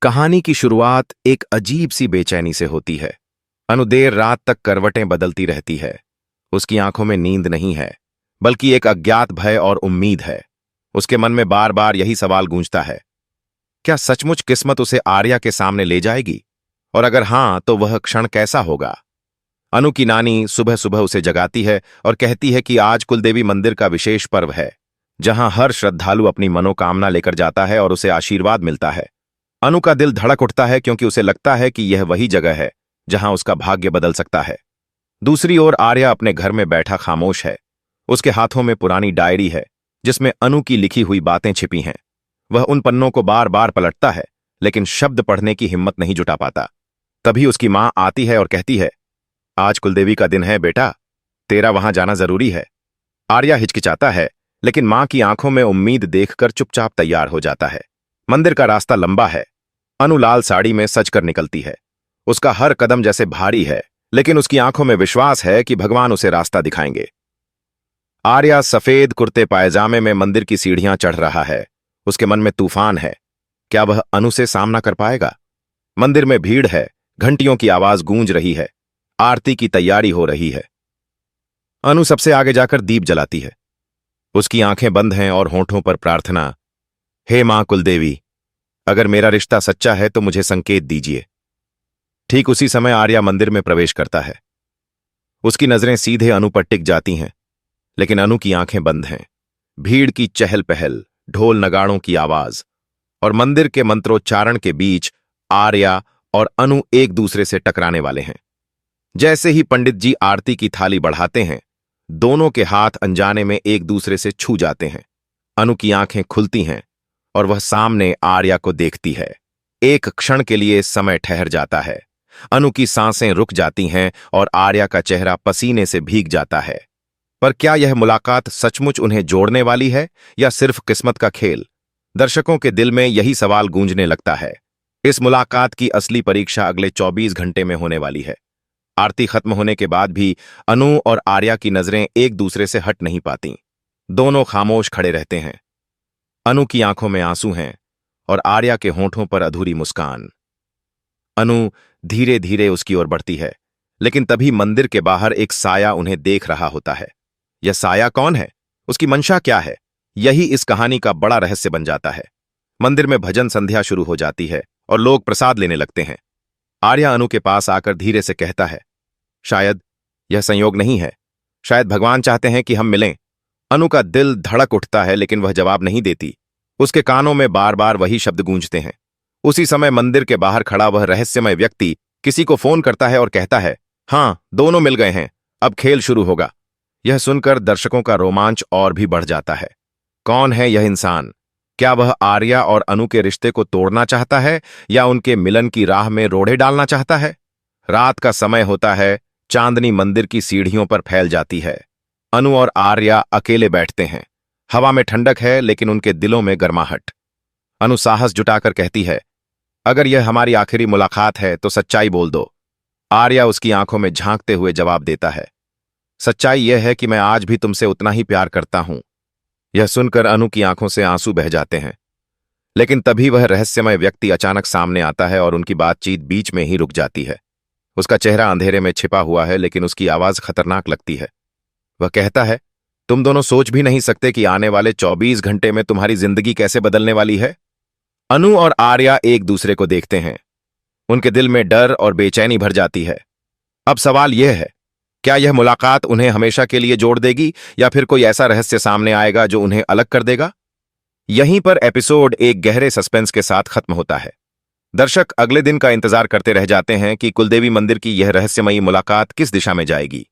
कहानी की शुरुआत एक अजीब सी बेचैनी से होती है। अनु देर रात तक करवटें बदलती रहती है। उसकी आंखों में नींद नहीं है, बल्कि एक अज्ञात भय और उम्मीद है। उसके मन में बार बार यही सवाल गूंजता है, क्या सचमुच किस्मत उसे आर्या के सामने ले जाएगी? और अगर हां, तो वह क्षण कैसा होगा? अनु की नानी सुबह सुबह उसे जगाती है और कहती है कि आज कुलदेवी मंदिर का विशेष पर्व है, जहां हर श्रद्धालु अपनी मनोकामना लेकर जाता है और उसे आशीर्वाद मिलता है। अनु का दिल धड़क उठता है, क्योंकि उसे लगता है कि यह वही जगह है जहां उसका भाग्य बदल सकता है। दूसरी ओर आर्या अपने घर में बैठा खामोश है। उसके हाथों में पुरानी डायरी है, जिसमें अनु की लिखी हुई बातें छिपी हैं। वह उन पन्नों को बार बार पलटता है, लेकिन शब्द पढ़ने की हिम्मत नहीं जुटा पाता। तभी उसकी मां आती है और कहती है, आज कुलदेवी का दिन है बेटा, तेरा वहां जाना जरूरी है। आर्या हिचकिचाता है, लेकिन मां की आंखों में उम्मीद देखकर चुपचाप तैयार हो जाता है। मंदिर का रास्ता लंबा है। अनु लाल साड़ी में सजकर निकलती है। उसका हर कदम जैसे भारी है, लेकिन उसकी आंखों में विश्वास है कि भगवान उसे रास्ता दिखाएंगे। आर्या सफेद कुर्ते पायजामे में मंदिर की सीढ़ियां चढ़ रहा है। उसके मन में तूफान है। क्या वह अनु से सामना कर पाएगा? मंदिर में भीड़ है, घंटियों की आवाज गूंज रही है, आरती की तैयारी हो रही है। अनु सबसे आगे जाकर दीप जलाती है। उसकी आंखें बंद हैं और होंठों पर प्रार्थना, हे मां कुलदेवी, अगर मेरा रिश्ता सच्चा है तो मुझे संकेत दीजिए। ठीक उसी समय आर्या मंदिर में प्रवेश करता है। उसकी नजरें सीधे अनु पर टिक जाती हैं, लेकिन अनु की आंखें बंद हैं। भीड़ की चहल पहल, ढोल नगाड़ों की आवाज और मंदिर के मंत्रोच्चारण के बीच आर्या और अनु एक दूसरे से टकराने वाले हैं। जैसे ही पंडित जी आरती की थाली बढ़ाते हैं, दोनों के हाथ अनजाने में एक दूसरे से छू जाते हैं। अनु की आंखें खुलती हैं और वह सामने आर्या को देखती है। एक क्षण के लिए समय ठहर जाता है। अनु की सांसें रुक जाती हैं और आर्या का चेहरा पसीने से भीग जाता है। पर क्या यह मुलाकात सचमुच उन्हें जोड़ने वाली है, या सिर्फ किस्मत का खेल? दर्शकों के दिल में यही सवाल गूंजने लगता है। इस मुलाकात की असली परीक्षा अगले 24 घंटे में होने वाली है। आरती खत्म होने के बाद भी अनु और आर्या की नजरें एक दूसरे से हट नहीं पाती। दोनों खामोश खड़े रहते हैं। अनु की आंखों में आंसू हैं और आर्या के होंठों पर अधूरी मुस्कान। अनु धीरे धीरे उसकी ओर बढ़ती है, लेकिन तभी मंदिर के बाहर एक साया उन्हें देख रहा होता है। यह साया कौन है? उसकी मंशा क्या है? यही इस कहानी का बड़ा रहस्य बन जाता है। मंदिर में भजन संध्या शुरू हो जाती है और लोग प्रसाद लेने लगते हैं। आर्या अनु के पास आकर धीरे से कहता है, शायद यह संयोग नहीं है, शायद भगवान चाहते हैं कि हम मिलें। अनु का दिल धड़क उठता है, लेकिन वह जवाब नहीं देती। उसके कानों में बार बार वही शब्द गूंजते हैं। उसी समय मंदिर के बाहर खड़ा वह रहस्यमय व्यक्ति किसी को फोन करता है और कहता है, हां, दोनों मिल गए हैं, अब खेल शुरू होगा। यह सुनकर दर्शकों का रोमांच और भी बढ़ जाता है। कौन है यह इंसान? क्या वह आर्या और अनु के रिश्ते को तोड़ना चाहता है, या उनके मिलन की राह में रोड़े डालना चाहता है? रात का समय होता है। चांदनी मंदिर की सीढ़ियों पर फैल जाती है। अनु और आर्या अकेले बैठते हैं। हवा में ठंडक है, लेकिन उनके दिलों में गर्माहट। अनु साहस जुटाकर कहती है, अगर यह हमारी आखिरी मुलाकात है तो सच्चाई बोल दो। आर्या उसकी आंखों में झांकते हुए जवाब देता है, सच्चाई यह है कि मैं आज भी तुमसे उतना ही प्यार करता हूं। यह सुनकर अनु की आंखों से आंसू बह जाते हैं, लेकिन तभी वह रहस्यमय व्यक्ति अचानक सामने आता है और उनकी बातचीत बीच में ही रुक जाती है। उसका चेहरा अंधेरे में छिपा हुआ है, लेकिन उसकी आवाज खतरनाक लगती है। वह कहता है, तुम दोनों सोच भी नहीं सकते कि आने वाले 24 घंटे में तुम्हारी जिंदगी कैसे बदलने वाली है। अनु और आर्या एक दूसरे को देखते हैं। उनके दिल में डर और बेचैनी भर जाती है। अब सवाल यह है, क्या यह मुलाकात उन्हें हमेशा के लिए जोड़ देगी, या फिर कोई ऐसा रहस्य सामने आएगा जो उन्हें अलग कर देगा? यहीं पर एपिसोड एक गहरे सस्पेंस के साथ खत्म होता है। दर्शक अगले दिन का इंतजार करते रह जाते हैं कि कुलदेवी मंदिर की यह रहस्यमयी मुलाकात किस दिशा में जाएगी।